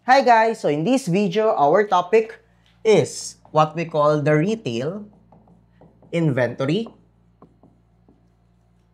Hi guys! So in this video, our topic is what we call the retail inventory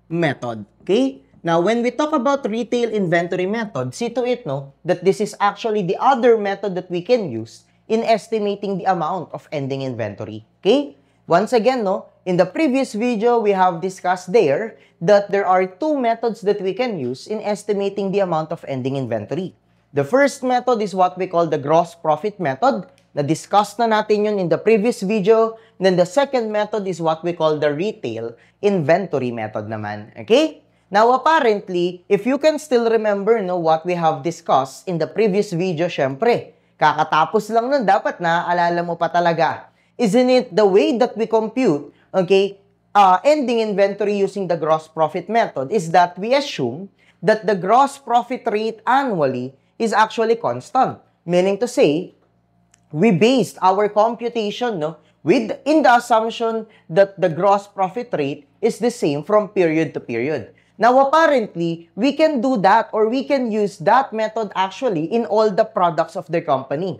method. Okay? Now, when we talk about retail inventory method, see to it, no, that this is actually the other method that we can use in estimating the amount of ending inventory. Okay? Once again, no, in the previous video, we have discussed there that there are two methods that we can use in estimating the amount of ending inventory. The first method is what we call the gross profit method. Na-discuss na natin yun in the previous video. Then the second method is what we call the retail inventory method naman. Okay? Now, apparently, if you can still remember what we have discussed in the previous video, syempre, kakatapos lang nun, dapat naaalala mo pa talaga. Isn't it the way that we compute, okay, ending inventory using the gross profit method is that we assume that the gross profit rate annually is actually constant. Meaning to say, we based our computation in the assumption that the gross profit rate is the same from period to period. Now, apparently, we can do that or we can use that method actually in all the products of the company.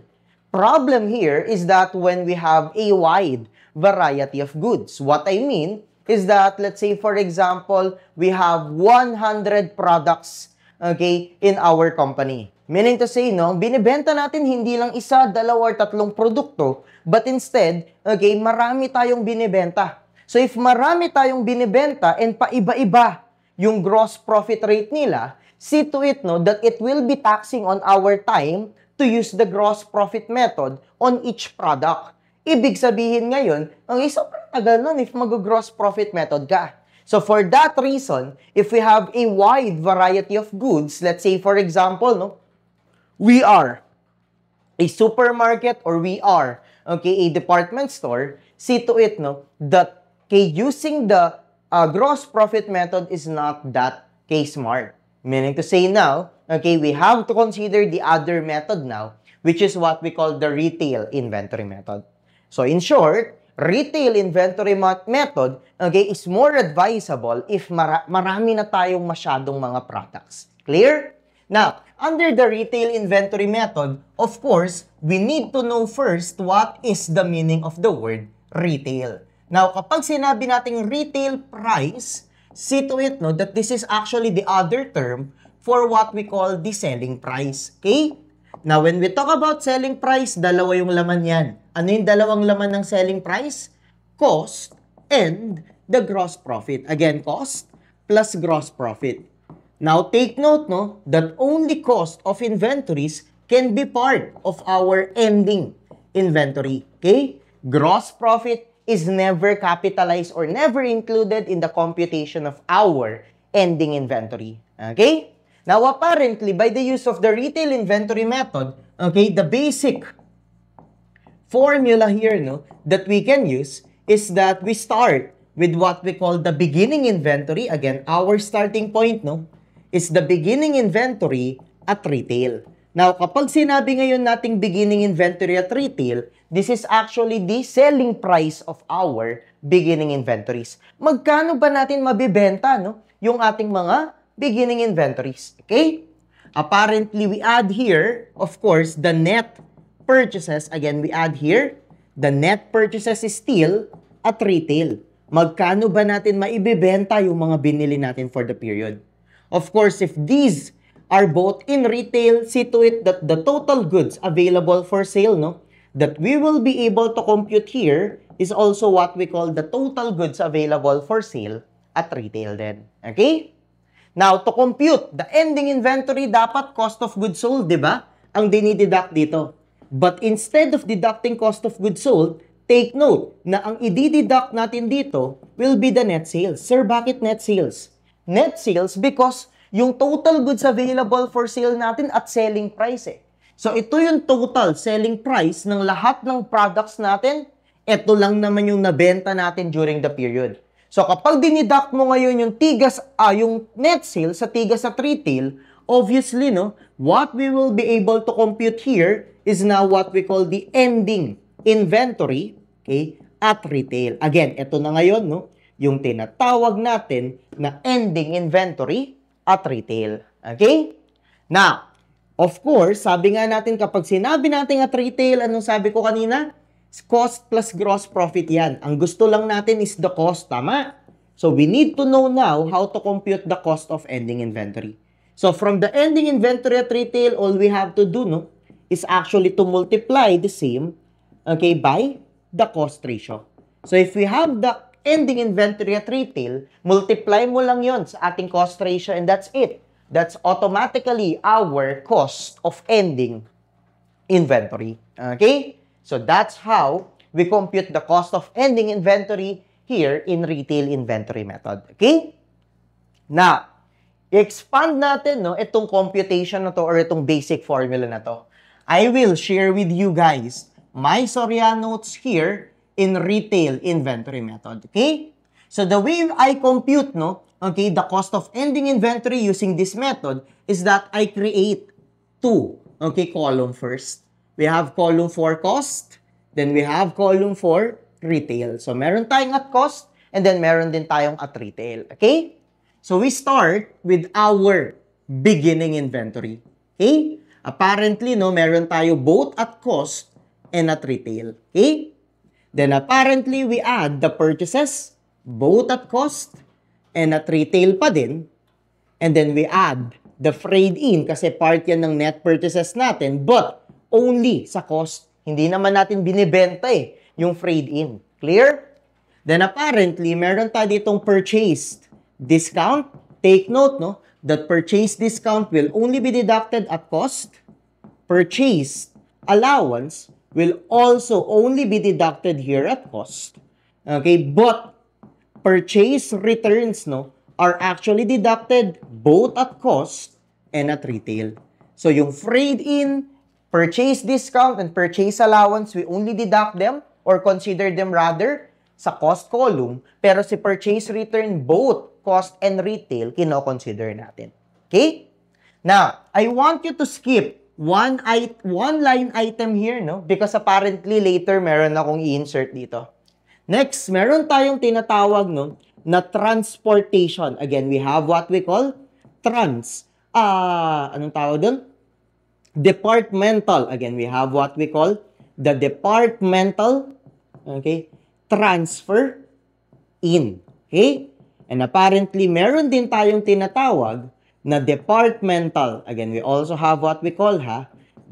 Problem here is that when we have a wide variety of goods, what I mean is that, let's say, for example, we have 100 products, okay, in our company. Meaning to say, binibenta natin hindi lang isa, dalawa, or tatlong produkto, but instead, okay, marami tayong binibenta. So if marami tayong binibenta and paiba-iba yung gross profit rate nila, see to it, that it will be taxing on our time to use the gross profit method on each product. Ibig sabihin ngayon, ang sobrang tagal nun if mag-gross profit method ka. So for that reason, if we have a wide variety of goods, let's say for example, we are a supermarket or we are, okay, a department store, see to it, that using the gross profit method is not that smart. Meaning to say now, okay, we have to consider the other method now, which is what we call the retail inventory method. So in short, retail inventory method, okay, is more advisable if marami na tayong masyadong mga products. Clear? Now, under the retail inventory method, of course, we need to know first what is the meaning of the word retail. Now, kapag sinabi nating retail price, see to it that this is actually the other term for what we call the selling price. Okay? Now, when we talk about selling price, dalawa yung laman yan. Ano yung dalawang laman ng selling price? Cost and the gross profit. Again, cost plus gross profit. Now, take note, that only cost of inventories can be part of our ending inventory. Okay? Gross profit is never capitalized or never included in the computation of our ending inventory. Okay? Now, apparently, by the use of the retail inventory method, okay, the basic formula here, that we can use is that we start with what we call the beginning inventory. Again, our starting point, is the beginning inventory at retail. Now, kapag sinabi ngayon nating beginning inventory at retail, this is actually the selling price of our beginning inventories. Magkano ba natin mabibenta, yung ating mga beginning inventories? Okay? Apparently, we add here, of course, the net purchases. Again, we add here, the net purchases is still at retail. Magkano ba natin maibibenta yung mga binili natin for the period? Of course, if these are both in retail, see to it that the total goods available for sale, that we will be able to compute here is also what we call the total goods available for sale at retail then. Okay? Now, to compute the ending inventory, dapat cost of goods sold, di ba? Ang dinideduct dito. But instead of deducting cost of goods sold, take note na ang i-deduct natin dito will be the net sales. Sir, bakit net sales? Net sales because yung total goods available for sale natin at selling price eh. So ito yung total selling price ng lahat ng products natin. Ito lang naman yung nabenta natin during the period. So kapag diniduct mo ngayon yung yung net sales sa tigas at retail, obviously, what we will be able to compute here is now what we call the ending inventory, okay, at retail. Again, ito na ngayon, yung tinatawag natin na ending inventory at retail. Okay? Now, Of course, sabi nga natin kapag sinabi natin at retail, anong sabi ko kanina? Cost plus gross profit yan. Ang gusto lang natin is the cost, tama? So we need to know now how to compute the cost of ending inventory. So from the ending inventory at retail, all we have to do is actually to multiply the same, okay, by the cost ratio. So if we have the ending inventory at retail, multiply mo lang yon sa ating cost ratio and that's it. That's automatically our cost of ending inventory. Okay? So that's how we compute the cost of ending inventory here in retail inventory method. Okay? Now, expand natin itong computation na to or itong basic formula na to. I will share with you guys my Sorya notes here in retail inventory method. Okay? So the way I compute, okay, the cost of ending inventory using this method is that I create two, okay, column first. We have column for cost, then we have column for retail. So meron tayong at cost, and then meron din tayong at retail. Okay? So we start with our beginning inventory. Okay? Apparently, meron tayo both at cost and at retail. Okay? Then apparently, we add the purchases both at cost and at retail pa din. And then we add the freight in kasi part yan ng net purchases natin but only sa cost. Hindi naman natin binibenta yung freight in. Clear? Then apparently, meron tayo ditong purchased discount. Take note, that purchase discount will only be deducted at cost. Purchased allowance will also only be deducted here at cost. Okay, but purchase returns are actually deducted both at cost and at retail. So yung freight in, purchase discount, and purchase allowance, we only deduct them or consider them rather sa cost column, pero si purchase return, both cost and retail, kino-consider natin. Okay? Now, I want you to skip one line item here, because apparently later meron akong i-insert dito. Next, meron tayong tinatawag na transportation. Again, we have what we call anong tawag doon? Departmental. Again, we have what we call the departmental, okay, transfer in. Okay? And apparently, meron din tayong tinatawag na departmental. Again, we also have what we call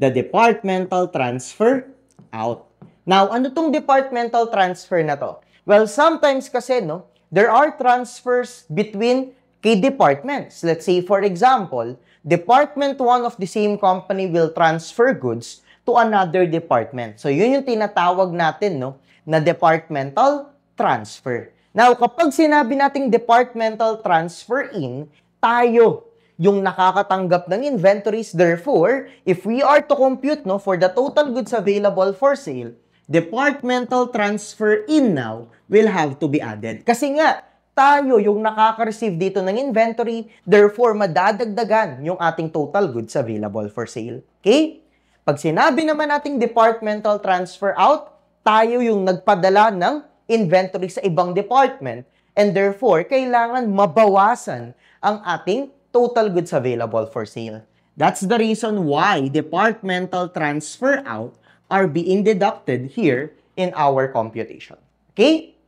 the departmental transfer out. Now, ano tong departmental transfer na to? Well, sometimes kasi, there are transfers between departments. Let's say, for example, Department 1 of the same company will transfer goods to another department. So, yun yung tinatawag natin, na departmental transfer. Now, kapag sinabi nating departmental transfer in, tayo yung nakakatanggap ng inventories. Therefore, if we are to compute for the total goods available for sale, departmental transfer in now will have to be added. Kasi nga, tayo yung nakaka-receive dito ng inventory, therefore, madadagdagan yung ating total goods available for sale. Okay? Pag sinabi naman nating departmental transfer out, tayo yung nagpadala ng inventory sa ibang department and therefore, kailangan mabawasan ang ating total goods available for sale. That's the reason why departmental transfer out are being deducted here in our computation. Okay?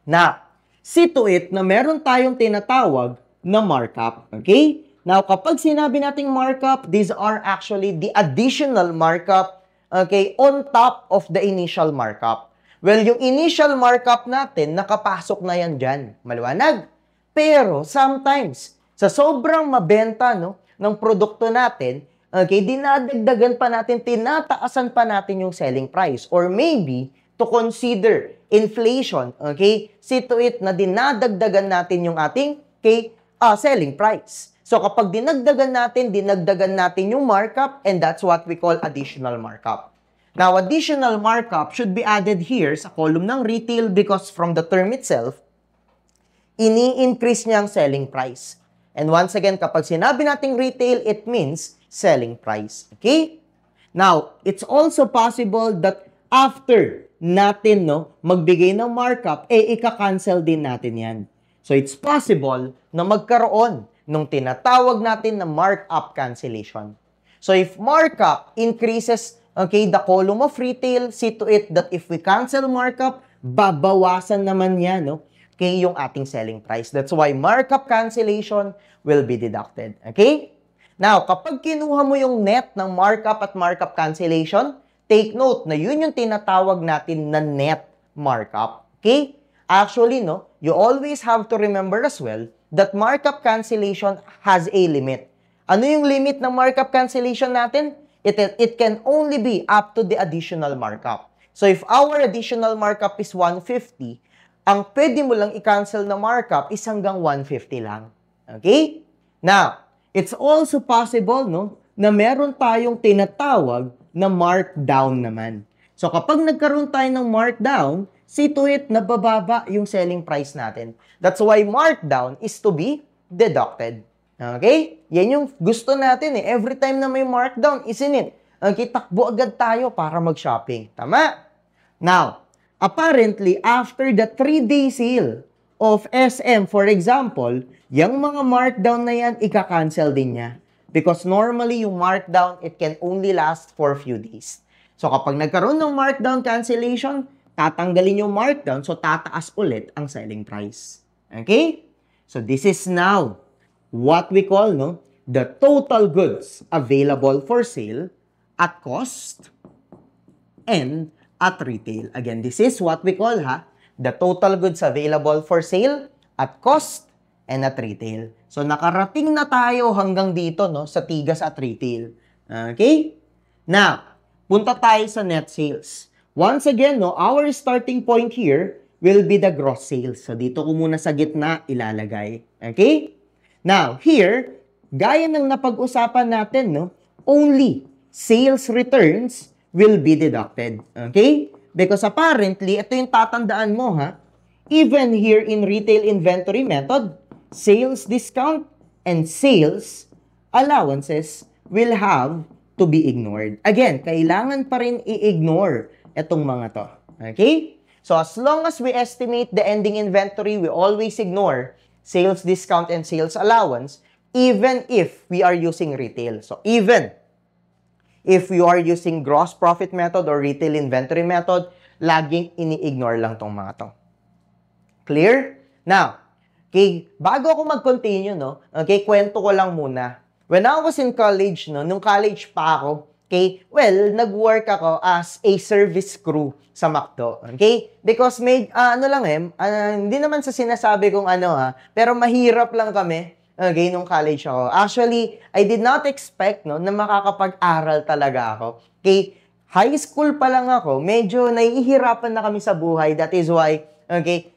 Now, see to it na meron tayong tinatawag na markup. Okay? Now, kapag sinabi nating markup, these are actually the additional markup, okay, on top of the initial markup. Well, yung initial markup natin, nakapasok na yan dyan. Maliwanag. Pero, sometimes, sa sobrang mabenta ng produkto natin, okay, dinadagdagan pa natin, tinataasan pa natin yung selling price. Or maybe, to consider inflation, okay, see to it na dinadagdagan natin yung ating selling price. So, kapag dinagdagan natin yung markup, and that's what we call additional markup. Now, additional markup should be added here sa column ng retail because from the term itself, ini-increase niya ang selling price. And once again, kapag sinabi nating retail, it means selling price. Okay? Now, it's also possible that after natin magbigay ng markup, ika-cancel din natin yan. So, it's possible na magkaroon nung tinatawag natin na markup cancellation. So if markup increases, okay, the column of retail, see to it that if we cancel markup, babawasan naman yan, no? Okay, yung ating selling price. That's why markup cancellation will be deducted. Okay? Now, kapag kinuha mo yung net ng markup at markup cancellation, take note na yun yung tinatawag natin na net markup. Okay? Actually, no, you always have to remember as well that markup cancellation has a limit. Ano yung limit ng markup cancellation natin? It can only be up to the additional markup. So if our additional markup is 150, ang pwede mo lang i-cancel na markup is hanggang 150 lang. Okay? Now, it's also possible, no, na meron tayong tinatawag na markdown naman. So kapag nagkaroon tayo ng markdown, see to it na bababa yung selling price natin. That's why markdown is to be deducted. Okay? Yan yung gusto natin eh. Every time na may markdown, isn't it? Okay, takbo agad tayo para mag-shopping. Tama? Now, apparently, after the 3-day sale of SM, for example, yung mga markdown na yan, ika-cancel din niya. Because normally, yung markdown, it can only last for a few days. So, kapag nagkaroon ng markdown cancellation, tatanggalin yung markdown, so tataas ulit ang selling price. Okay? So, this is now what we call, no, the total goods available for sale at cost and at retail. Again, this is what we call, the total goods available for sale at cost and at retail. So, nakarating na tayo hanggang dito, no, sa tigas at retail. Okay? Now, punta tayo sa net sales. Once again, no, our starting point here will be the gross sales. So, dito ko muna sa gitna ilalagay. Okay? Now, here, gaya ng napag-usapan natin, no, only sales returns will be deducted. Okay? Because apparently, ito yung tatandaan mo, even here in retail inventory method, sales discount and sales allowances will have to be ignored. Again, kailangan pa rin i-ignore itong mga to. Okay? So, as long as we estimate the ending inventory, we always ignore sales discount and sales allowance, even if we are using retail. So, even if you are using gross profit method or retail inventory method, laging ini-ignore lang tong mga to. Clear? Now, okay, bago ako mag-continue, no, okay, kwento ko lang muna. When I was in college, no, nung college pa ako, okay, well, nag-work ako as a service crew sa McDo. Okay? Because may, hindi naman sa sinasabi kong pero mahirap lang kami, okay, nung college ako. Actually, I did not expect, no, na makakapag-aral talaga ako. Okay? High school pa lang ako, medyo nahihirapan na kami sa buhay. That is why, okay,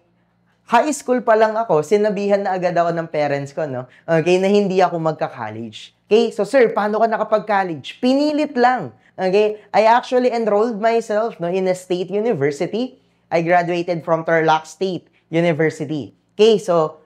high school pa lang ako, sinabihan na agad ako ng parents ko, no? Okay, na hindi ako magka-college. Okay, so sir, paano ka nakapag-college? Pinilit lang. Okay, I actually enrolled myself, no, in a state university. I graduated from Tarlac State University. Okay, so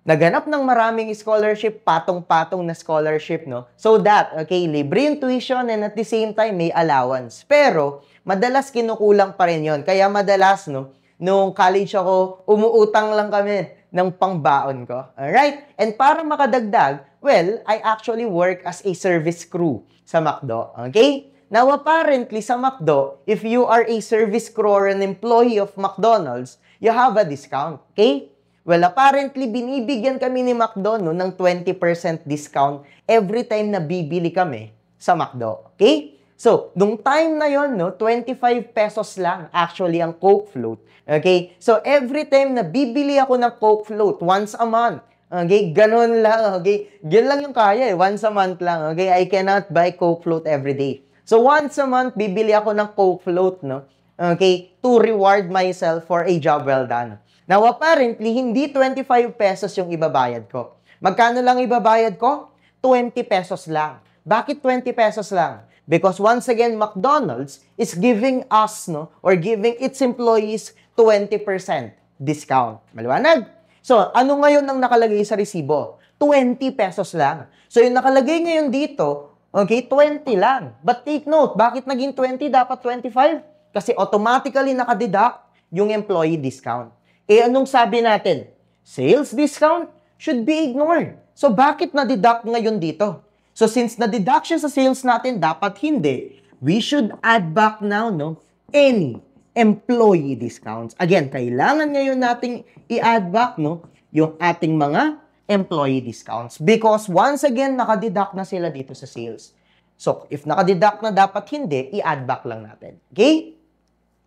naghanap ng maraming scholarship, patong-patong na scholarship, no? So that, okay, libre yung tuition and at the same time may allowance. Pero madalas kinukulang pa rin yun. Kaya madalas, no, nung college ako, umuutang lang kami ng pangbaon ko. Alright? And para makadagdag, well, I actually work as a service crew sa McDo. Okay? Now, apparently, sa McDo, if you are a service crew or an employee of McDonald's, you have a discount. Okay? Well, apparently, binibigyan kami ni McDo, no, ng 20% discount every time na bibili kami sa McDo. Okay? So, nung time na yon, no, 25 pesos lang actually ang Coke float. Okay? So, every time na bibili ako ng Coke float, once a month, okay, ganun lang, okay? Yun lang yung kaya once a month lang, okay? I cannot buy Coke float every day. So, once a month, bibili ako ng Coke float, no? Okay? To reward myself for a job well done. Now, apparently, hindi 25 pesos yung ibabayad ko. Magkano lang ibabayad ko? 20 pesos lang. Bakit 20 pesos lang? Because once again, McDonald's is giving us, no, or giving its employees 20% discount. Maliwanag? So, ano ngayon ang nakalagay sa resibo? 20 pesos lang. So, yung nakalagay ngayon dito, okay, 20 lang. But take note, bakit naging 20, dapat 25? Kasi automatically nakadeduct yung employee discount. Eh, anong sabi natin? Sales discount should be ignored. So, bakit na-deduct ngayon dito? So since na-deduct siya sa sales natin, dapat hindi. We should add back now, no, any employee discounts. Again, kailangan ngayon nating i-add back, no, yung ating mga employee discounts. Because once again, nakadeduct na sila dito sa sales. So, if nakadeduct na, dapat hindi, i-add back lang natin. Okay?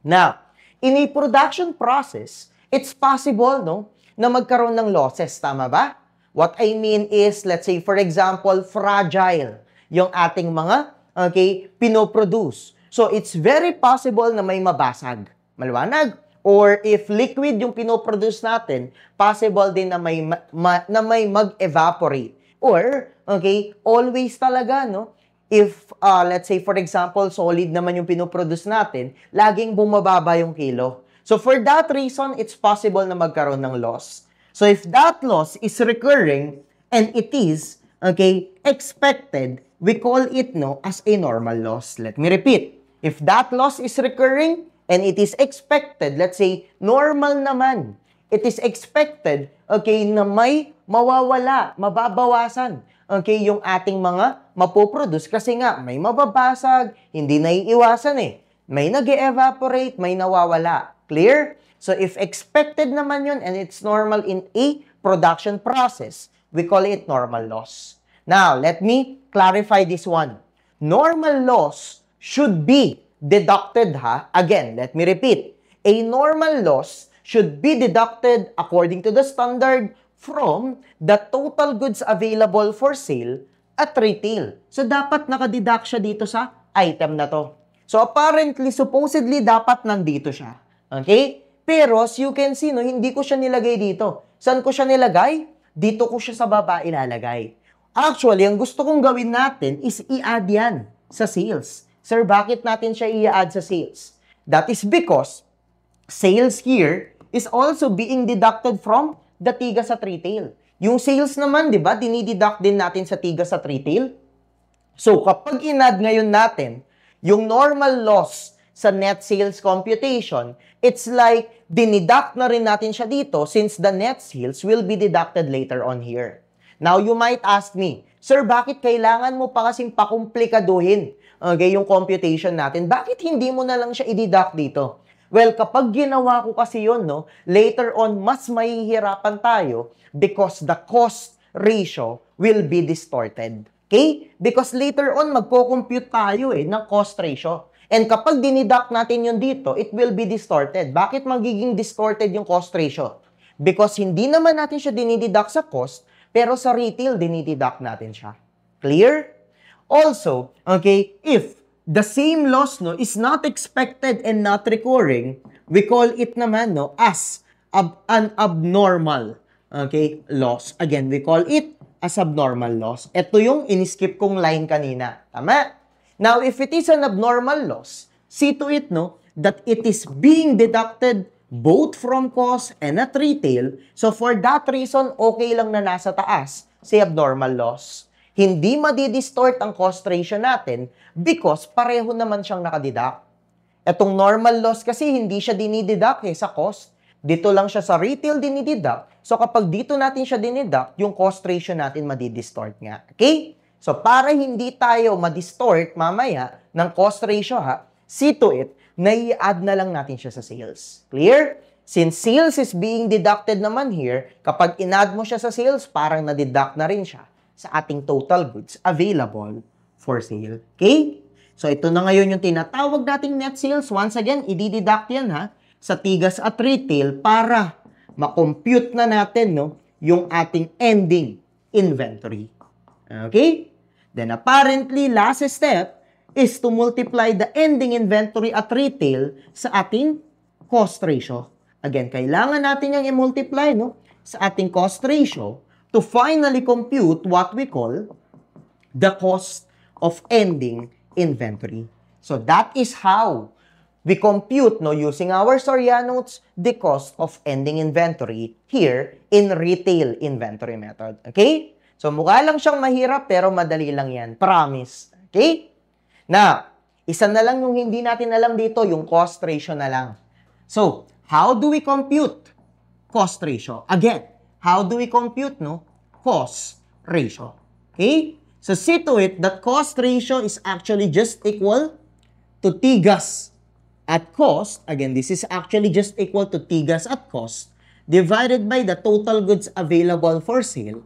Now, in a production process, it's possible, no, na magkaroon ng losses. Tama ba? What I mean is, let's say, for example, fragile yung ating mga, okay, pinoproduce. So, it's very possible na may mabasag. Maliwanag? Or if liquid yung pinoproduce natin, possible din na may mag-evaporate. Or, okay, always talaga, no? If, let's say, for example, solid naman yung pinoproduce natin, laging bumababa yung kilo. So, for that reason, it's possible na magkaroon ng loss. So, if that loss is recurring and it is, okay, expected, we call it, no, as a normal loss. Let me repeat. If that loss is recurring and it is expected, let's say, normal naman, it is expected, okay, na may mawawala, mababawasan, okay, yung ating mga mapoproduce kasi nga may mababasag, hindi naiiwasan eh. May nag-evaporate, may nawawala. Clear? So if expected naman yun and it's normal in a production process, we call it normal loss. Now, let me clarify this one. Normal loss should be deducted, ha? Again, let me repeat. A normal loss should be deducted according to the standard from the total goods available for sale at retail. So, dapat nakadeduct siya dito sa item na to. So, apparently, supposedly, dapat nandito siya. Okay? Pero, as you can see, no, hindi ko siya nilagay dito. Saan ko siya nilagay? Dito ko siya sa baba ilalagay. Actually, ang gusto kong gawin natin is i-add yan sa sales. Sir, bakit natin siya i-add sa sales? That is because sales here is also being deducted from the tigas at retail. Yung sales naman, di ba, dinideduct din natin sa tigas at retail. So, kapag in-add ngayon natin yung normal loss sa net sales computation, it's like diniduct na rin natin siya dito since the net sales will be deducted later on here. Now, you might ask me, Sir, bakit kailangan mo pa kasing pakomplikaduhin, okay, yung computation natin? Bakit hindi mo na lang siya i-deduct dito? Well, kapag ginawa ko kasi yun, no, later on, mas mahihirapan tayo because the cost ratio will be distorted. Okay? Because later on, magko-compute tayo ng cost ratio. And kapag diniduct natin yun dito, it will be distorted. Bakit magiging distorted yung cost ratio? Because hindi naman natin siya dinideduct sa cost, pero sa retail, dinideduct natin siya. Clear? Also, okay, if the same loss, no, is not expected and not recurring, we call it naman, no, as an abnormal, okay, loss. Again, we call it as abnormal loss. Ito yung in-skip kong line kanina. Tama? Now, if it is an abnormal loss, see to it, no, that it is being deducted both from cost and at retail. So, for that reason, okay lang na nasa taas si abnormal loss. Hindi madidistort ang cost ratio natin because pareho naman siyang nakadeduct. Etong normal loss kasi hindi siya dinideduct sa cost. Dito lang siya sa retail dinideduct. So, kapag dito natin siya dinideduct, yung cost ratio natin madidistort nga. Okay? So, para hindi tayo madistort mamaya ng cost ratio, see to it, na i-add na lang natin siya sa sales. Clear? Since sales is being deducted naman here, kapag in-add mo siya sa sales, parang na-deduct na rin siya sa ating total goods available for sale. Okay? So, ito na ngayon yung tinatawag nating net sales. Once again, i-deduct yan sa tigas at retail para ma-compute na natin, no, yung ating ending inventory. Okay? Then, apparently, last step is to multiply the ending inventory at retail sa ating cost ratio. Again, kailangan natin yung i-multiply, no, sa ating cost ratio to finally compute what we call the cost of ending inventory. So, that is how we compute, no, using our Sorianotes, the cost of ending inventory here in retail inventory method. Okay? So, mukha lang siyang mahirap pero madali lang yan. Promise. Okay? Now, isa na lang yung hindi natin alam dito, yung cost ratio na lang. So, how do we compute cost ratio? Again, how do we compute, no, cost ratio? Okay? So see to it that cost ratio is actually just equal to T gas at cost. Again, this is actually just equal to T gas at cost divided by the total goods available for sale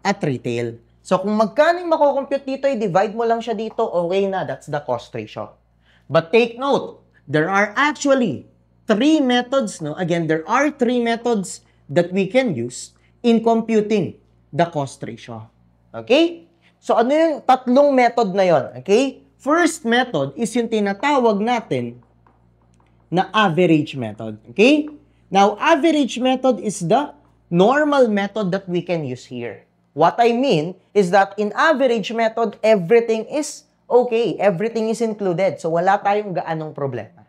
at retail. So kung magkano yung makukompute dito, i-divide mo lang siya dito, okay na, that's the cost ratio. But take note, there are actually three methods, no? Again, there are three methods that we can use in computing the cost ratio. Okay? So, ano yung tatlong method na yon? Okay? First method is yung tinatawag natin na average method. Okay? Now, average method is the normal method that we can use here. What I mean is that in average method, everything is okay. Everything is included. So, wala tayong gaanong problema.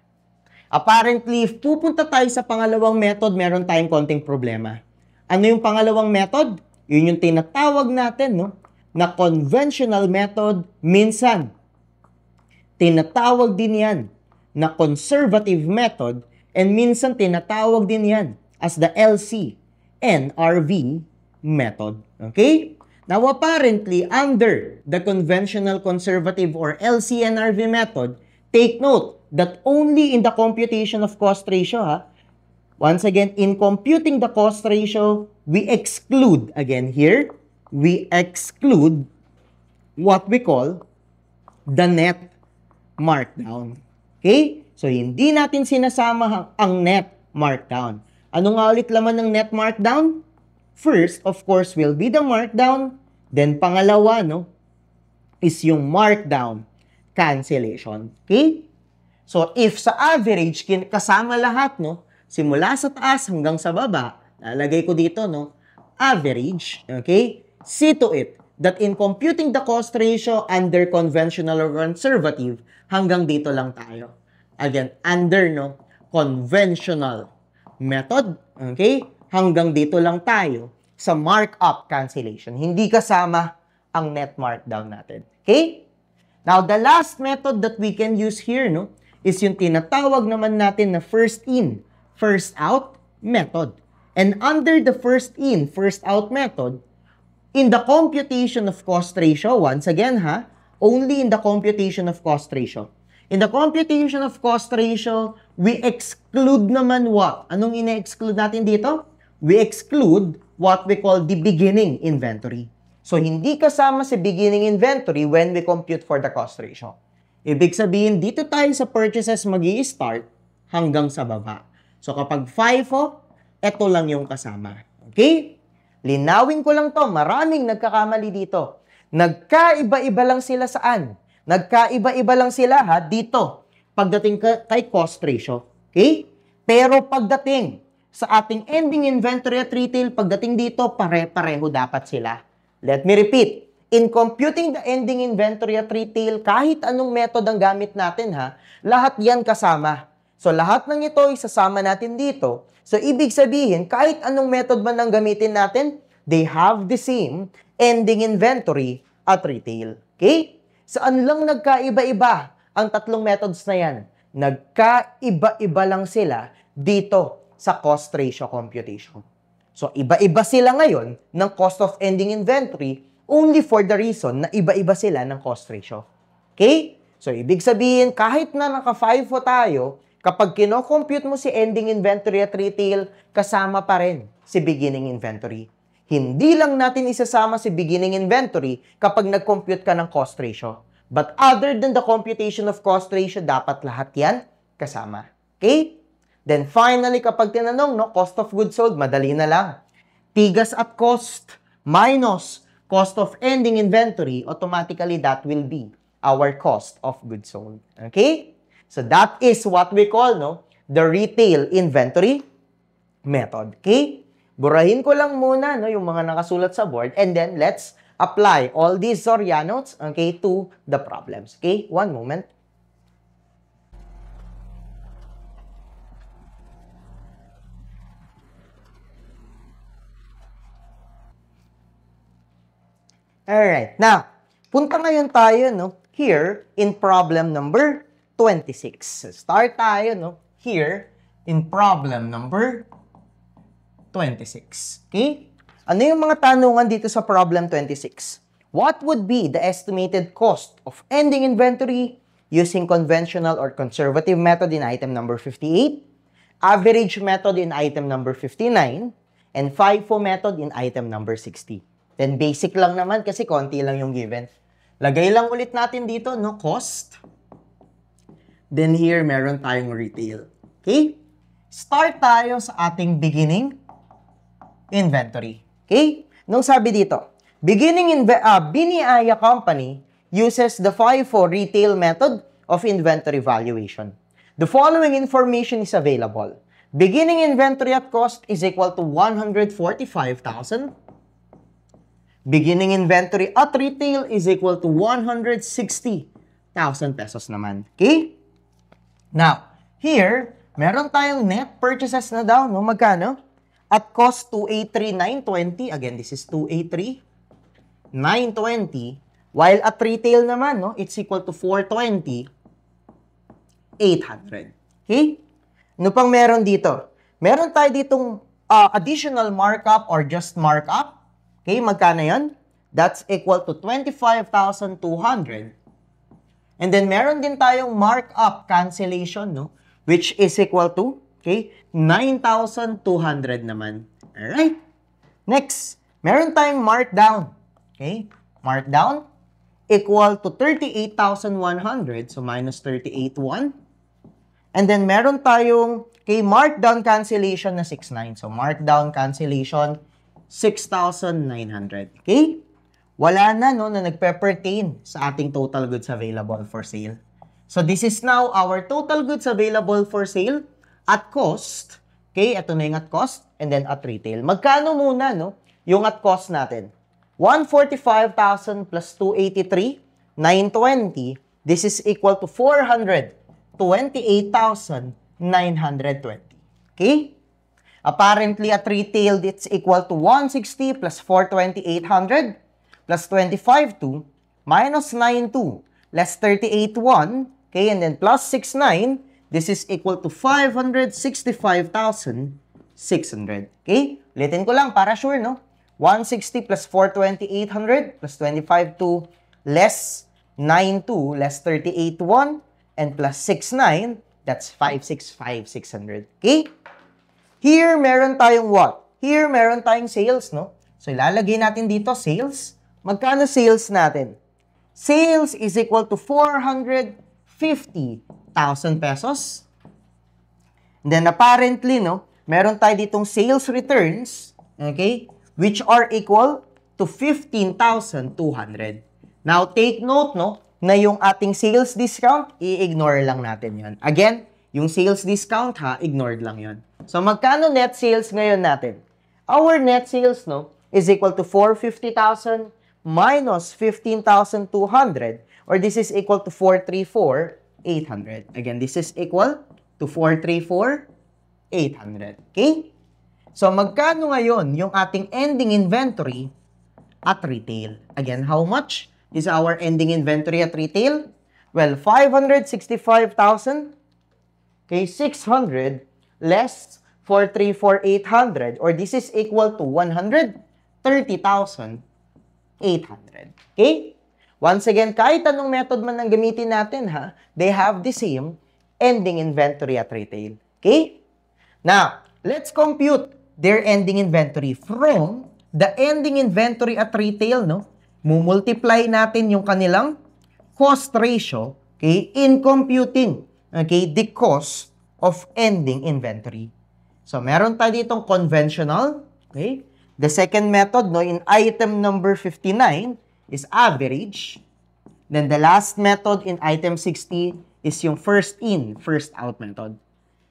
Apparently, if pupunta tayo sa pangalawang method, meron tayong konting problema. Ano yung pangalawang method? Yun yung tinatawag natin, no? Na conventional method, minsan tinatawag din yan na conservative method, and minsan tinatawag din yan as the LC-NRV method. Okay? Now, apparently, under the conventional conservative or LC-NRV method, take note that only in the computation of cost ratio, once again, in computing the cost ratio, we exclude, again here, we exclude what we call the net markdown. Okay? So, hindi natin sinasama ang net markdown. Ano nga ulit laman ng net markdown? First, of course, will be the markdown. Then, pangalawa, no, is yung markdown cancellation. Okay? So, if sa average, kasama lahat, no, simula sa taas hanggang sa baba, lalagay ko dito, no, average, okay? See to it that in computing the cost ratio under conventional or conservative, hanggang dito lang tayo. Again, under, no, conventional method, okay? Hanggang dito lang tayo sa markup cancellation. Hindi kasama ang net markdown natin. Okay? Now, the last method that we can use here, no, is yung tinatawag naman natin na first in, first out method. And under the first in, first out method, in the computation of cost ratio, once again only in the computation of cost ratio. In the computation of cost ratio, we exclude naman what? Anong ine-exclude natin dito? We exclude what we call the beginning inventory. So, hindi kasama si beginning inventory when we compute for the cost ratio. Ibig sabihin, dito tayo sa purchases magi-start hanggang sa baba. So, kapag FIFO, ito lang yung kasama. Okay? Linawin ko lang to. Maraming nagkakamali dito. Nagkaiba-iba lang sila saan? Nagkaiba-iba lang sila dito. Pagdating kay cost ratio. Okay? Pero pagdating sa ating ending inventory at retail, pagdating dito, pare-pareho dapat sila. Let me repeat. In computing the ending inventory at retail, kahit anong method ang gamit natin lahat yan kasama. So, lahat ng ito isasama natin dito. So, ibig sabihin, kahit anong method man ang gamitin natin, they have the same ending inventory at retail. Okay? Saan lang nagkaiba-iba ang tatlong methods na yan? Nagkaiba-iba lang sila dito sa cost ratio computation. So, iba-iba sila ngayon ng cost of ending inventory only for the reason na iba-iba sila ng cost ratio. Okay? So, ibig sabihin, kahit na naka-FIFO tayo, kapag kino-compute mo si ending inventory at retail, kasama pa rin si beginning inventory. Hindi lang natin isasama si beginning inventory kapag nag-compute ka ng cost ratio. But other than the computation of cost ratio, dapat lahat yan kasama. Okay? Then finally, kapag tinanong, cost of goods sold, madali na lang. Tigas at cost minus cost of ending inventory, automatically that will be our cost of goods sold. Okay? So that is what we call the retail inventory method. Okay? Burahin ko lang muna yung mga nakasulat sa board, and then let's apply all these Sorianotes, okay, to the problems. Okay? One moment. Alright. Now, punta ngayon tayo here in problem number 26. So, start tayo here in problem number 26. Okay? Ano yung mga tanungan dito sa problem 26? what would be the estimated cost of ending inventory using conventional or conservative method in item number 58, average method in item number 59, and FIFO method in item number 60. Then basic lang naman kasi konti lang yung given. Lagay lang ulit natin dito, no, cost. Then here, meron tayong retail. Okay? Start tayo sa ating beginning inventory. Okay? Nung sabi dito, Biniaya Company uses the FIFO retail method of inventory valuation. The following information is available. Beginning inventory at cost is equal to 145,000. Beginning inventory at retail is equal to 160,000 pesos naman. Okay? Now, here, meron tayong net purchases na daw, no? Magkano? At cost, 283,920. Again, this is 283,920. While at retail naman, no? It's equal to 420,800. Okay? Ano pang meron dito? Meron tayo ditong additional markup or just markup. Okay, magkano yan? That's equal to 25,200. And then, meron din tayong markup cancellation, no? Which is equal to, okay, 9,200 naman. Alright? Next, meron tayong markdown. Okay? Markdown equal to 38,100. So, minus 38,100. And then, meron tayong, okay, markdown cancellation na 6,900. So, markdown cancellation, 6,900. Okay? Wala na, no, na nagpe-pertain sa ating total goods available for sale. So, this is now our total goods available for sale at cost. Okay? Ito na yung at cost and then at retail. Magkano muna, no, yung at cost natin? 145,000 plus 283,920. This is equal to 428,920. Okay? Apparently, at retail, it's equal to 160 plus 420,800 plus 25,2 minus 92 less 38,1, okay, and then plus 69, this is equal to 565,600. Okay? Ulitin ko lang para sure, no? 160 plus 420,800 plus 25,2 less 92 less 38,1 and plus 69, that's 565,600. Okay? Here, meron tayong what? Here, meron tayong sales, no? So, ilalagay natin dito, sales. Magkano sales natin? Sales is equal to 450,000 pesos. And then, apparently, no, meron tayo ditong sales returns, okay, which are equal to 15,200. Now, take note, no, na yung ating sales discount, i-ignore lang natin yon. Again, yung sales discount, ha, ignored lang yon. So, magkano net sales ngayon natin? Our net sales, no, is equal to 450,000 minus 15,200, or this is equal to 434,800. Again, this is equal to 434,800. Okay? So, magkano ngayon yung ating ending inventory at retail? Again, how much is our ending inventory at retail? Well, 565,000, okay, 600 less 434,800, or this is equal to 130,800. Okay? Once again, kahit anong method man ang gamitin natin, ha, they have the same ending inventory at retail. Okay? Now, let's compute their ending inventory from the ending inventory at retail, no? Mumultiply natin yung kanilang cost ratio, okay, in computing, okay, the cost of ending inventory. So, meron tayo ditong conventional, okay? The second method, no, in item number 59 is average. Then the last method in item 60 is yung first in, first out method.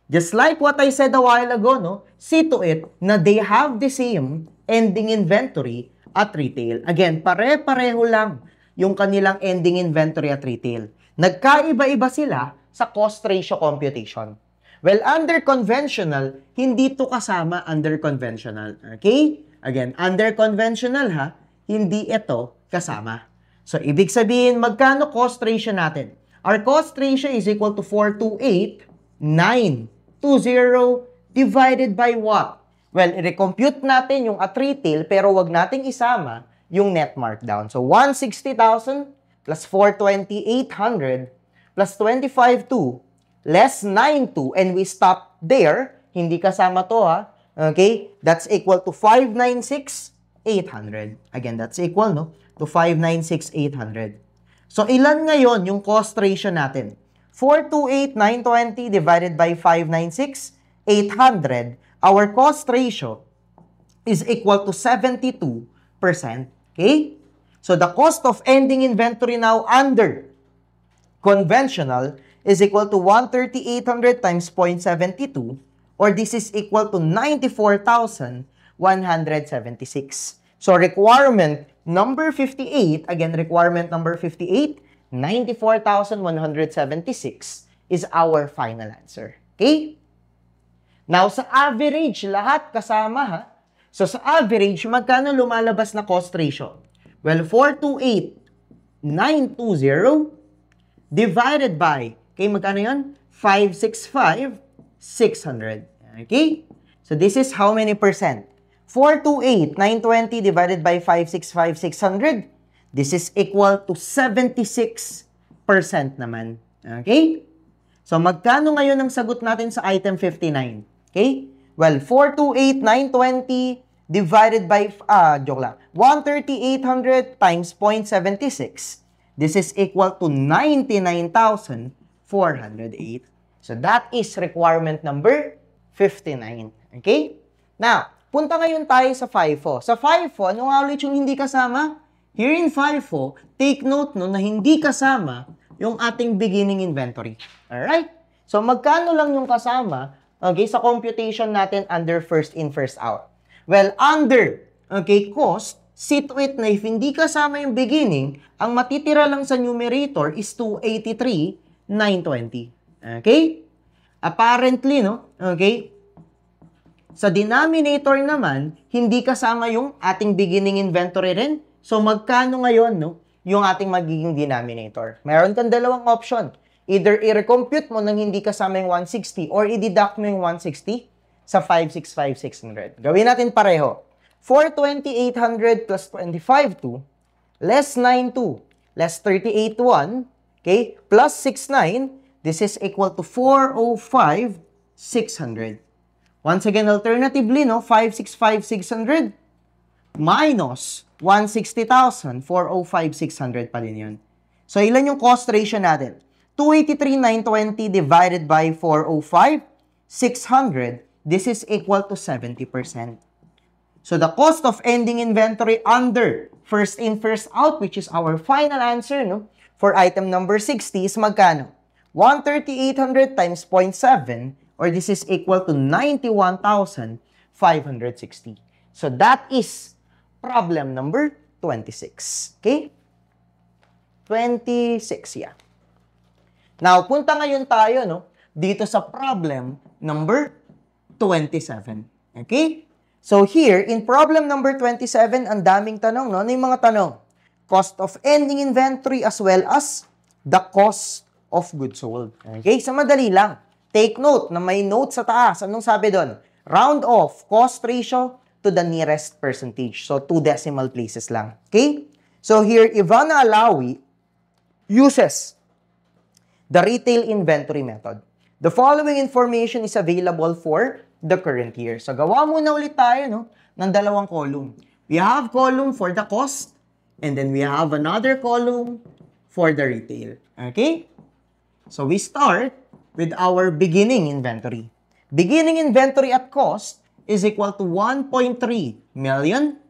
Just like what I said a while ago, no, see to it na they have the same ending inventory at retail. Again, pare-pareho lang yung kanilang ending inventory at retail. Nagkaiba-iba sila sa cost ratio computation. Well, under conventional, hindi to kasama under conventional. Okay? Again, under conventional, ha, hindi ito kasama. So, ibig sabihin, magkano cost ratio natin? Our cost ratio is equal to 428,920 divided by what? Well, i-recompute natin yung at retail, pero wag nating isama yung net markdown. So, 160,000 plus 420,800 plus 25,2 less 9,2 and we stop there. Hindi kasama to ha. Okay? That's equal to 596,800. Again, that's equal no to 596,800. So, ilan ngayon yung cost ratio natin? 428,920 divided by 596,800. Our cost ratio is equal to 72%. Okay? So, the cost of ending inventory now under conventional is equal to 130,800 times 0.72 or this is equal to 94,176. So, requirement number 58, again, requirement number 58, 94,176 is our final answer. Okay? Now, sa average, lahat kasama ha. So, sa average, magkano lumalabas na cost ratio? Well, 428,920 divided by, okay, magkano yun? 565,600. Okay? So, this is how many percent? 428,920 divided by 565,600. This is equal to 76% naman. Okay? So, magkano ngayon ang sagot natin sa item 59? Okay? Well, 428,920 divided by, joke lang, 130,800 times 0.76. This is equal to 99,408. So, that is requirement number 59. Okay? Now, punta ngayon tayo sa FIFO. Sa FIFO, ano nga ulit yung hindi kasama? Here in FIFO, take note no, na hindi kasama yung ating beginning inventory. Alright? So, magkano lang yung kasama, okay, sa computation natin under first in, first out? Well, under, okay, cost, see to it na if hindi kasama yung beginning, ang matitira lang sa numerator is 283,920. Okay? Apparently, no? Okay? Sa denominator naman, hindi kasama yung ating beginning inventory rin. So, magkano ngayon, no? Yung ating magiging denominator. Meron kang dalawang option. Either i-recompute mo nang hindi kasama yung 160 or i-deduct mo yung 160 sa 565,600. Gawin natin pareho. 420,800 plus 25,2 less 9,2 less 38,1, okay, plus 69, this is equal to 405,600. Once again, alternatively, no, 565,600 minus 160,000, 405,600 pa din yun. So, ilan yung cost ratio natin? 283,920 divided by 405,600, this is equal to 70%. So, the cost of ending inventory under first in, first out, which is our final answer, no, for item number 60 is magkano? 130,800 times 0.7, or this is equal to 91,560. So, that is problem number 26. Okay? 26, yeah. Now, punta ngayon tayo, no, dito sa problem number 27. Okay? So, here, in problem number 27, ang daming tanong, no? Ano yung mga tanong? Cost of ending inventory as well as the cost of goods sold. Okay? Sa madali lang. Take note na may note sa taas. Anong sabi doon? Round off cost ratio to the nearest percentage. So, 2 decimal places lang. Okay? So, here, Ivana Alawi uses the retail inventory method. The following information is available for the current year. So, gawa muna ulit tayo, no, ng dalawang column. We have column for the cost, and then we have another column for the retail. Okay? So, we start with our beginning inventory. Beginning inventory at cost is equal to 1.3 million.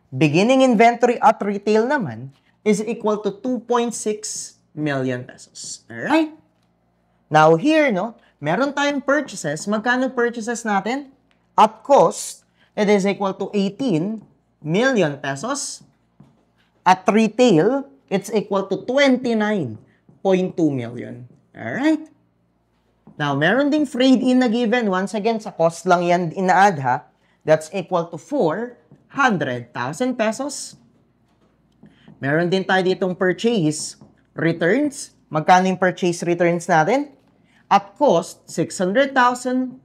Beginning inventory at retail naman is equal to 2.6 million pesos. Alright? Now, here, no, meron tayong purchases. Magkano purchases natin? At cost, it is equal to 18 million pesos. At retail, it's equal to 29.2 million. Alright? Now, meron ding freight in na given. Once again, sa cost lang yan ina-add ha. That's equal to 400,000 pesos. Meron din tayo ditong purchase returns. Magkano yung purchase returns natin? At cost, 600,000.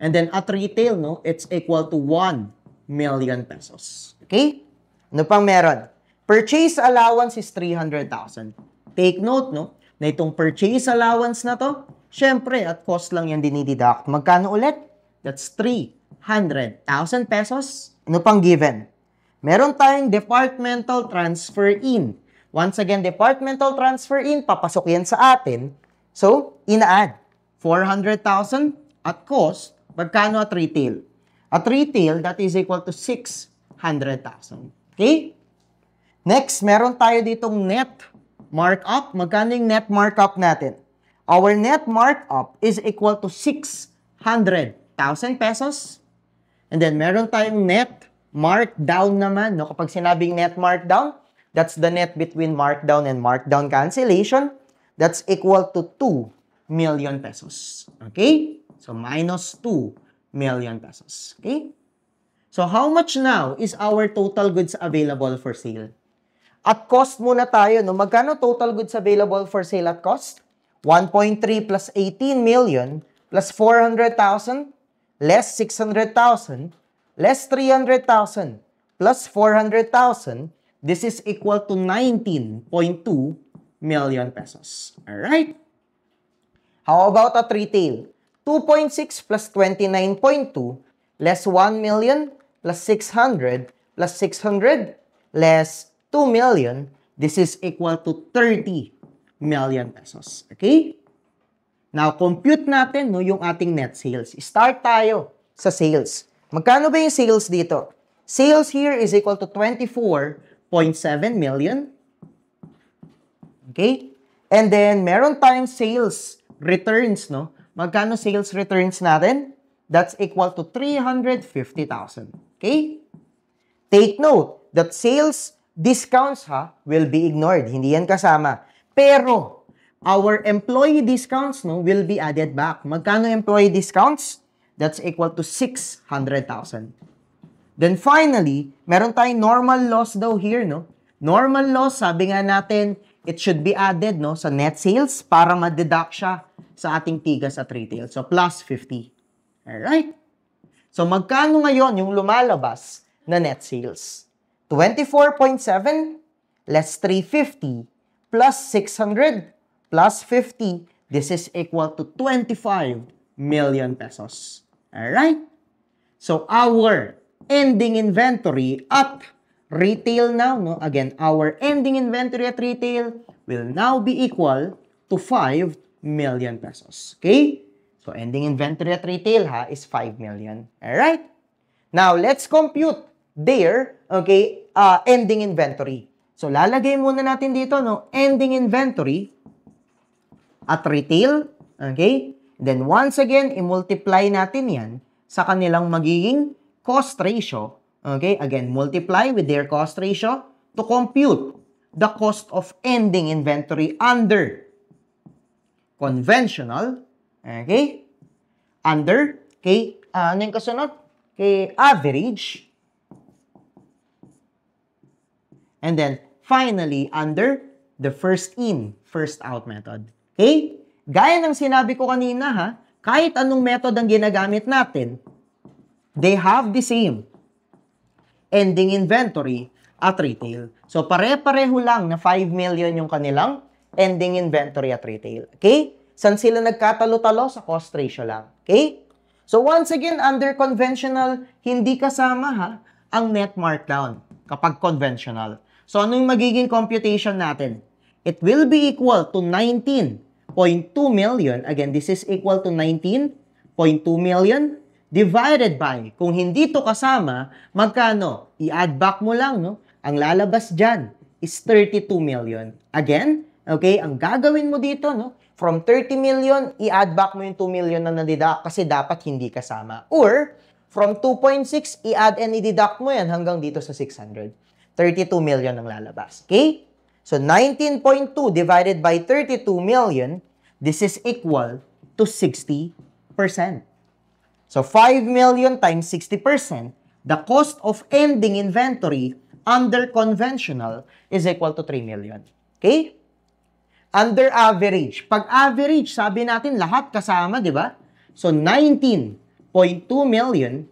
And then at retail, no, it's equal to 1 million pesos. Okay? Ano pang meron? Purchase allowance is 300,000. Take note, no? Na itong purchase allowance na to, syempre, at cost lang yan dinideduct. Magkano ulit? That's 300,000 pesos. Ano pang given? Meron tayong departmental transfer in. Once again, departmental transfer in, papasok yan sa atin. So, ina-add 400,000 at cost. Magkano at retail? At retail, that is equal to 600,000. Okay? Next, meron tayo ditong net markup. Magkano yung net markup natin? Our net markup is equal to 600,000 pesos. And then, meron tayong net markdown naman. No? Kapag sinabing net markdown, that's the net between markdown and markdown cancellation. That's equal to 2 million pesos. Okay? So, minus 2 million pesos. Okay? So, how much now is our total goods available for sale? At cost muna tayo, no? Magkano total goods available for sale at cost? 1.3 plus 18 million plus 400,000 less 600,000 less 300,000 plus 400,000. This is equal to 19.2 million pesos. Alright? How about at retail? 2.6 plus 29.2 less 1 million plus 600 plus 600 less 2 million. This is equal to 30 million pesos. Okay? Now, compute natin no, yung ating net sales. Start tayo sa sales. Magkano ba yung sales dito? Sales here is equal to 24.7 million. Okay? And then, meron tayong sales returns, no? Magkano sales returns natin? That's equal to 350,000. Okay? Take note that sales discounts will be ignored. Hindi yan kasama. Pero, our employee discounts will be added back. Magkano employee discounts? That's equal to 600,000. Then finally, meron tayong normal loss daw here, no? Normal loss, sabi nga natin, it should be added sa net sales para ma-deduct siya sa ating tigas at retail. So, plus 50. Alright? So, magkano ngayon yung lumalabas na net sales? 24.7 less 350 plus 600 plus 50. This is equal to 25 million pesos. Alright? So, our ending inventory at retail now, again, our ending inventory at retail will now be equal to 5 million pesos. Okay? So, ending inventory at retail is 5 million. Alright? Now, let's compute their, ending inventory. So, lalagay muna natin dito, ending inventory at retail. Okay? Then, once again, i-multiply natin yan sa kanilang magiging cost ratio. Okay? Again, multiply with their cost ratio to compute the cost of ending inventory under conventional. Okay? Under, ano yung kasunod? Average. And then, finally, under the first in, first out method. Okay? Gaya ng sinabi ko kanina, kahit anong method ang ginagamit natin, they have the same ending inventory at retail. So, pare-pareho lang na 5 million yung kanilang ending inventory at retail. Okay? San sila nagkatalo-talo? Sa cost ratio lang. Okay? So, once again, under conventional, hindi kasama ang net markdown kapag conventional. So, ano yung magiging computation natin? It will be equal to 19.2 million. Again, this is equal to 19.2 million divided by, kung hindi to kasama, magkano? I-add back mo lang, Ang lalabas dyan is 32 million. Again, okay, ang gagawin mo dito, from 30 million, i-add back mo yung 2 million na nadidak kasi dapat hindi kasama. Or, from 2.6, i-add and i-deduct mo yan hanggang dito sa 600. 32 million ang lalabas. Okay? So, 19.2 divided by 32 million, this is equal to 60%. So, 5 million times 60%, the cost of ending inventory under conventional is equal to 3 million. Okay? Under average. Pag average, sabi natin lahat kasama, di ba? So, 19.2 million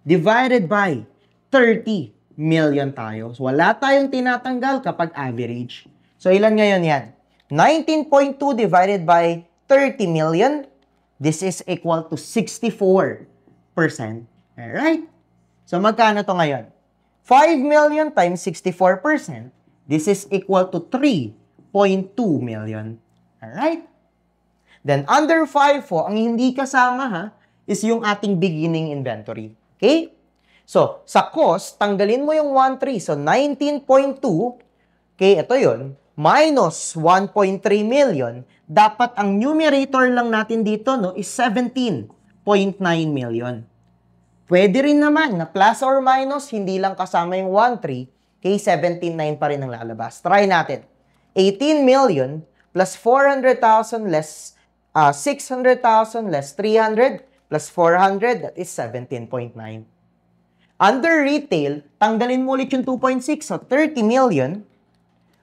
divided by 30 million tayo. So, wala tayong tinatanggal kapag average. So, ilan ngayon yan? 19.2 divided by 30 million. This is equal to 64%. Alright? So, magkano to ngayon? 5 million times 64%. This is equal to 3.2 million. Alright? Then, under FIFO, ang hindi kasama ha, is yung ating beginning inventory. Okay? So, sa cost, tanggalin mo yung 1.3. So, 19.2, okay, ito yun, minus 1.3 million. Dapat ang numerator lang natin dito no, is 17.9 million. Pwede rin naman na plus or minus, hindi lang kasama yung 1.3, okay, 17.9 pa rin ang lalabas. Try natin. 18 million plus 400,000 less 600,000 less 300 plus 400, that is 17.9. Under retail, tanggalin mo ulit yung 2.6, so 30 million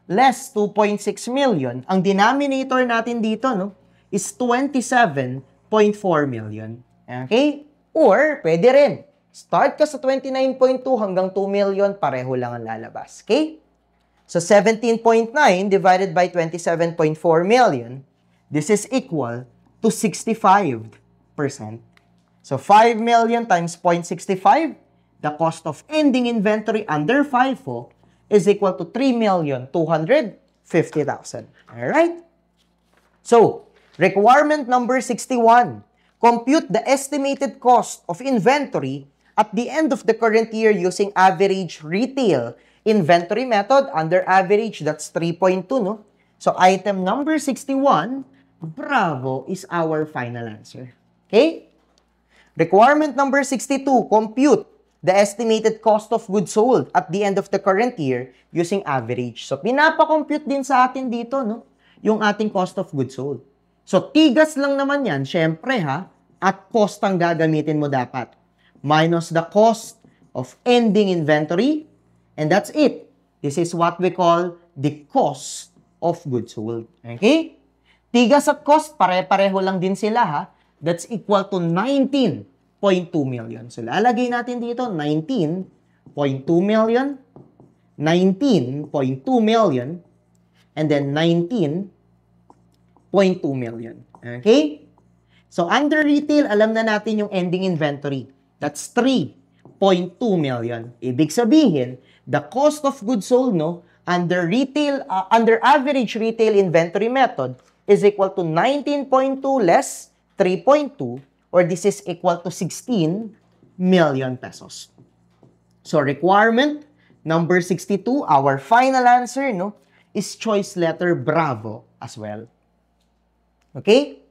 less 2.6 million. Ang denominator natin dito no, is 27.4 million. Okay? Or, pwede rin. Start ka sa 29.2 hanggang 2 million, pareho lang ang lalabas. Okay? So, 17.9 divided by 27.4 million, this is equal to 65%. So, 5 million times 0.65, the cost of ending inventory under FIFO is equal to 3,250,000. Alright? So, requirement number 61. Compute the estimated cost of inventory at the end of the current year using average retail inventory method under average, that's 3.2, no? So, item number 61, bravo, is our final answer. Okay? Requirement number 62, compute the estimated cost of goods sold at the end of the current year using average. So, pinapakompute din sa atin dito, no? Yung ating cost of goods sold. So, tigas lang naman yan, syempre ha, at cost ang gagamitin mo dapat. Minus the cost of ending inventory, and that's it. This is what we call the cost of goods sold. Okay? Tigas at cost, pare-pareho lang din sila ha. That's equal to 19.2 million. So, lalagay natin dito 19.2 million, 19.2 million, and then 19.2 million. Okay? So, under retail, alam na natin yung ending inventory. That's 3.2 million. Ibig sabihin, the cost of goods sold, no, under average retail inventory method is equal to 19.2 less 3.2, or this is equal to 16 million pesos. So, requirement number 62, our final answer, no, is choice letter bravo as well. Okay?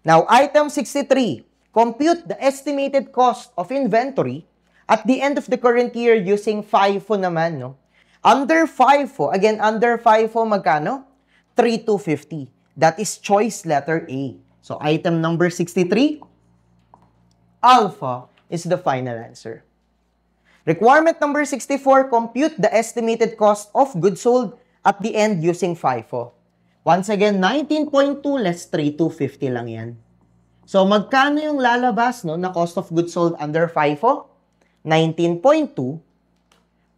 Now, item 63, compute the estimated cost of inventory at the end of the current year using FIFO naman, no? Under FIFO, again, under FIFO, magkano? 3,250. That is choice letter A. So, item number 63, alpha is the final answer. Requirement number 64, compute the estimated cost of goods sold at the end using FIFO. Once again, 19.2 less 3,250 lang yan. So, magkano yung lalabas no, na cost of goods sold under FIFO? 19.2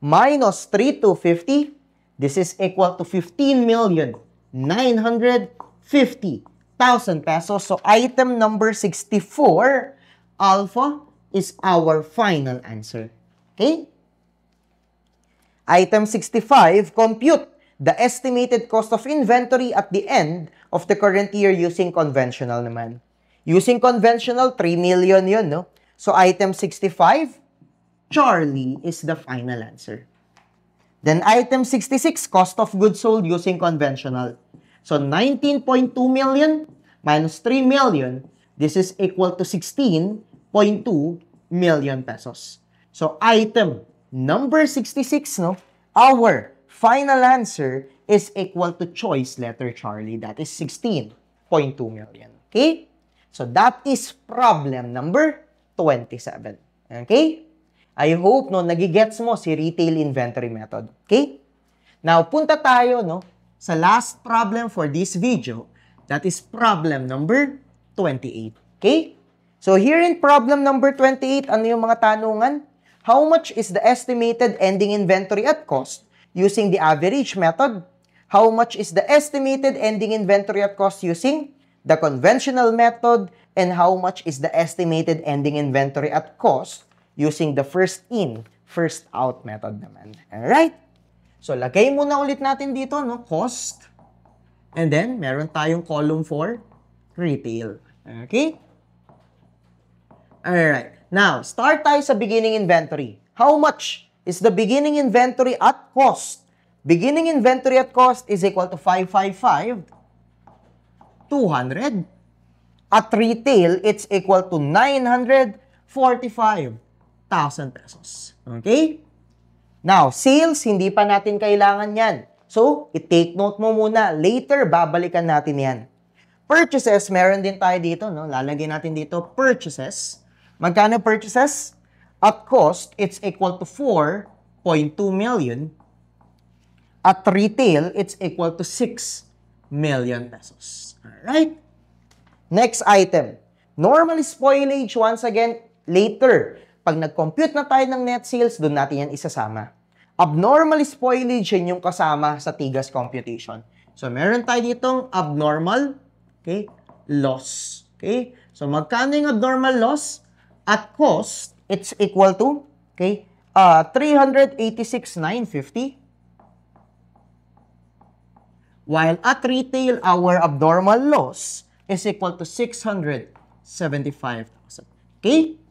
minus 3,250. This is equal to 15,950,000 pesos. So, item number 64, alpha, is our final answer. Okay? Item 65, compute the estimated cost of inventory at the end of the current year using conventional naman. Using conventional, 3 million yun, no? So, item 65, Charlie is the final answer. Then, item 66, cost of goods sold using conventional. So, 19.2 million minus 3 million, this is equal to 16.2 million pesos. So, item number 66, no? Our final answer is equal to choice letter Charlie. That is 16.2 million. Okay? So, that is problem number 27. Okay? I hope, no, nagigets mo si retail inventory method. Okay? Now, punta tayo, no, sa last problem for this video. That is problem number 28. Okay? So, here in problem number 28, ano yung mga tanungan? How much is the estimated ending inventory at cost using the average method? How much is the estimated ending inventory at cost using the conventional method? And how much is the estimated ending inventory at cost using the first in, first out method naman. Alright? So, lagay muna ulit natin dito, no? Cost. And then, meron tayong column for retail. Okay? Alright. Now, start tayo sa beginning inventory. How much is the beginning inventory at cost? Beginning inventory at cost is equal to 555, 200. At retail, it's equal to 945,000 pesos. Okay? Now, sales, hindi pa natin kailangan yan. So, i-take note mo muna. Later, babalikan natin yan. Purchases, meron din tayo dito, no? Lalagay natin dito, purchases. Magkano purchases? At cost, it's equal to 4.2 million. At retail, it's equal to 6 million pesos. Alright? Next item. Normal spoilage, once again, later. Pag nag-compute na tayo ng net sales, doon natin yan isasama. Abnormal spoilage, yun yung kasama sa TIGAS computation. So, meron tayo ditong abnormal, okay, loss. Okay? So, magkano yung abnormal loss? At cost, it's equal to, okay, 386,950. While at retail, our abnormal loss is equal to 675,000. Okay?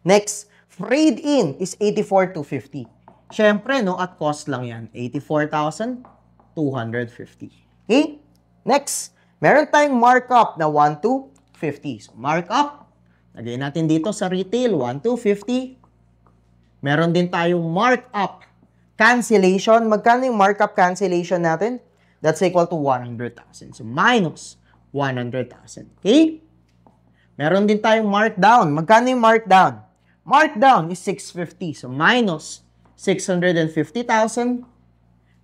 Next, freight in is 84,250. Siyempre, no, at cost lang yan. 84,250. Okay? Next, meron tayong markup na 1,250. So, markup, lagay natin dito sa retail, 1,250. Meron din tayong markup cancellation. Magkano yung markup cancellation natin? That's equal to 100,000. So, minus 100,000. Okay? Meron din tayong markdown. Magkano yung markdown? Markdown is 650. So, minus 650,000.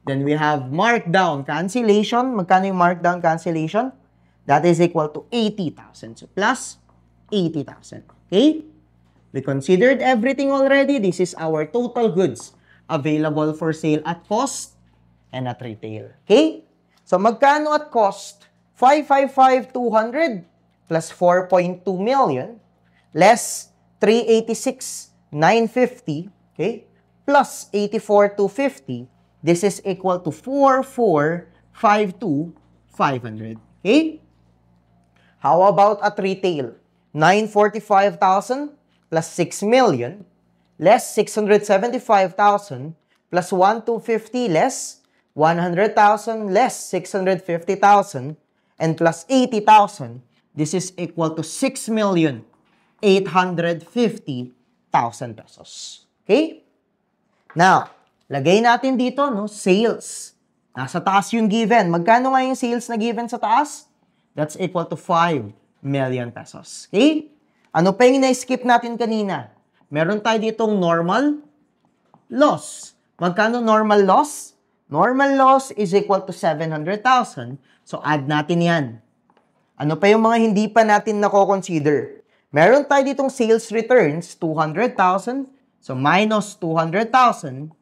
Then, we have markdown cancellation. Magkano yung markdown cancellation? That is equal to 80,000. So, plus 80,000. Okay? We considered everything already. This is our total goods available for sale at cost and at retail. Okay? So, magkano at cost? 555,200 plus 4.2 million less 386,950, okay, plus 84,250. This is equal to 4,452,500. Okay? How about at retail? 945,000 plus 6 million less 675,000 plus 1,250 less 100,000 less 650,000 and plus 80,000. This is equal to 6,850,000 pesos. Okay? Now, lagay natin dito, no, sales. Nasa taas yung given. Magkano nga yung sales na given sa taas? That's equal to 5 million pesos. Okay? Ano pa yung na-skip natin kanina? Meron tayo ditong normal loss. Magkano normal loss? Normal loss is equal to 700,000. So, add natin yan. Ano pa yung mga hindi pa natin nako-consider? Meron tayo ditong sales returns, 200,000. So, minus 200,000.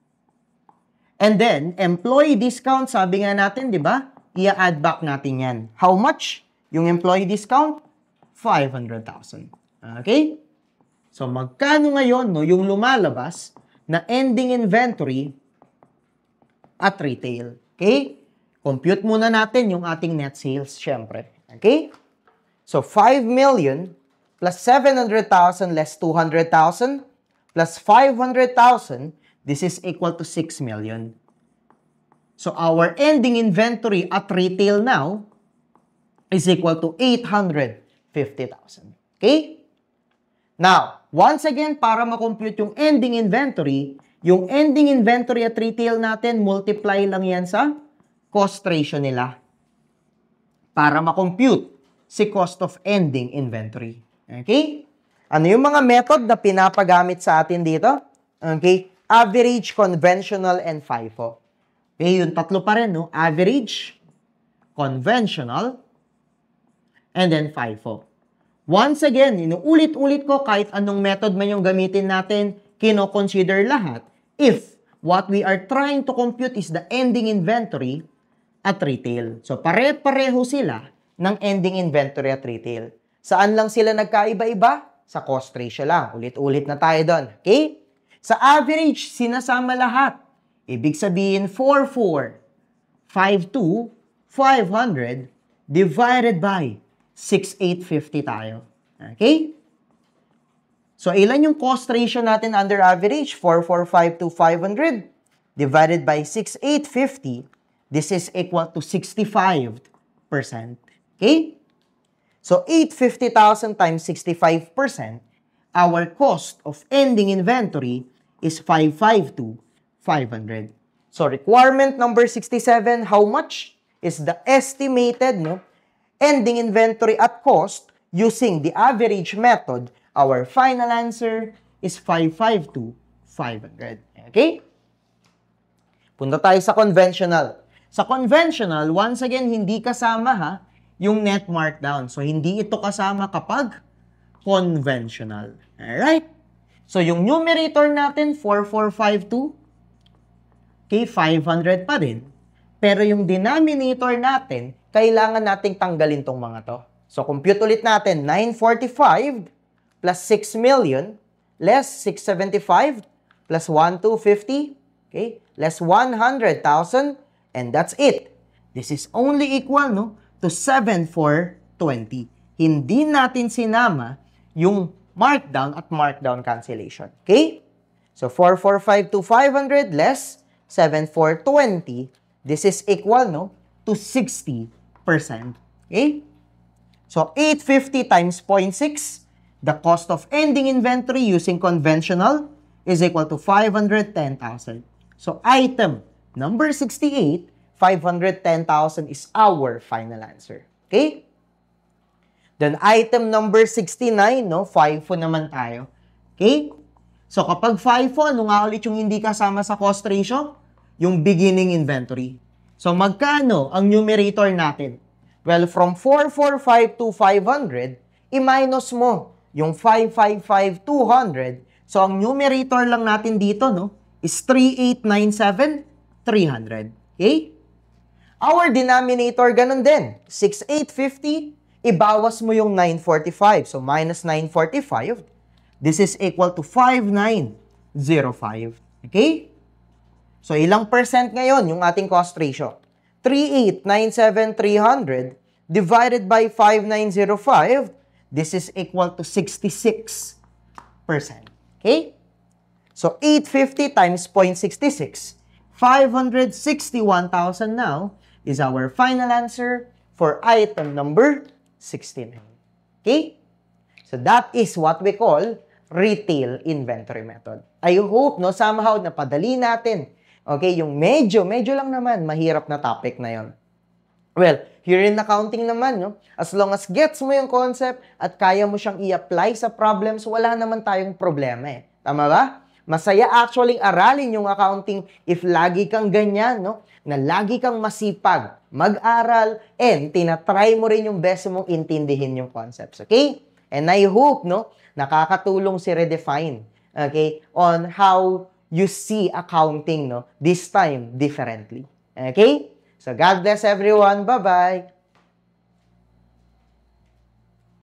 And then, employee discount, sabi nga natin, di ba? I-add back natin yan. How much? Yung employee discount? 500,000. Okay? So, magkano ngayon, no, yung lumalabas na ending inventory at retail. Okay? Compute muna natin yung ating net sales, syempre. Okay? So, 5 million plus 700,000 less 200,000 plus 500,000, this is equal to 6 million. So, our ending inventory at retail now is equal to 850,000. Okay? Now, once again, para makompute yung ending inventory at retail natin, multiply lang yan sa cost ratio nila para makompute si cost of ending inventory. Okay? Ano yung mga method na pinapagamit sa atin dito? Okay? Average, conventional, and FIFO. Okay, yung tatlo pa rin, no? Average, conventional, and then FIFO. Once again, inuulit-ulit ko, kahit anong method man yung gamitin natin, kino-consider lahat if what we are trying to compute is the ending inventory at retail. So, pare-pareho sila ng ending inventory at retail. Saan lang sila nagkaiba-iba? Sa cost ratio lang. Ulit-ulit na tayo doon. Okay? Sa average, sinasama lahat. Ibig sabihin, 4,452, 500 divided by 6,850 tayo. Okay? So, ilan yung cost ratio natin under average? 4,452, 500 divided by 6,850. This is equal to 65%. Okay? So, 850,000 times 65%, our cost of ending inventory is 552, 500. So, requirement number 67, how much is the estimated ending inventory at cost using the average method? Our final answer is 552, 500. Okay? Punta tayo sa conventional. Sa conventional, once again, hindi kasama yung net markdown. So, hindi ito kasama kapag conventional. Alright? So, yung numerator natin, 4,452, okay, 500 pa rin. Pero yung denominator natin, kailangan nating tanggalin tong mga to. So, compute ulit natin, 945 plus 6 million less 675 plus 1,250, okay, less 100,000, and that's it. This is only equal, to 7,420. Hindi natin sinama yung markdown at markdown cancellation. Okay? So, 4,452, 500 less 7,420. This is equal, to 60%. Okay? So, 850 times 0.6, the cost of ending inventory using conventional is equal to 510,000. So, item number 68, 510,000 is our final answer. Okay? Then, item number 69, FIFO naman tayo. Okay? So, kapag FIFO, ano nga ulit yung hindi kasama sa cost ratio? Yung beginning inventory. So, magkano ang numerator natin? Well, from 4,452, 500, i-minus mo yung 5,55200. So, ang numerator lang natin dito, is 3,897, 300. Okay? Our denominator, ganun din. 6,850, ibawas mo yung 945. So, minus 945. This is equal to 5,905. Okay? So, ilang percent ngayon yung ating cost ratio? 3,897, 300 divided by 5,905. This is equal to 66%. Okay? So, 850 times 0.66. 561,000 now is our final answer for item number 69. Okay? So, that is what we call retail inventory method. I hope, somehow napadali natin. Okay, yung medyo lang naman, mahirap na topic na yon. Well, here in accounting naman, as long as gets mo yung concept at kaya mo siyang i-apply sa problems, wala naman tayong problema eh. Tama ba? Masaya actually aralin yung accounting if lagi kang ganyan, na lagi kang masipag, mag-aral, and tinatry mo rin yung best mong intindihin yung concepts. Okay? And I hope, nakakatulong si Redefine, okay, on how you see accounting, this time differently. Okay? So, God bless everyone. Bye-bye.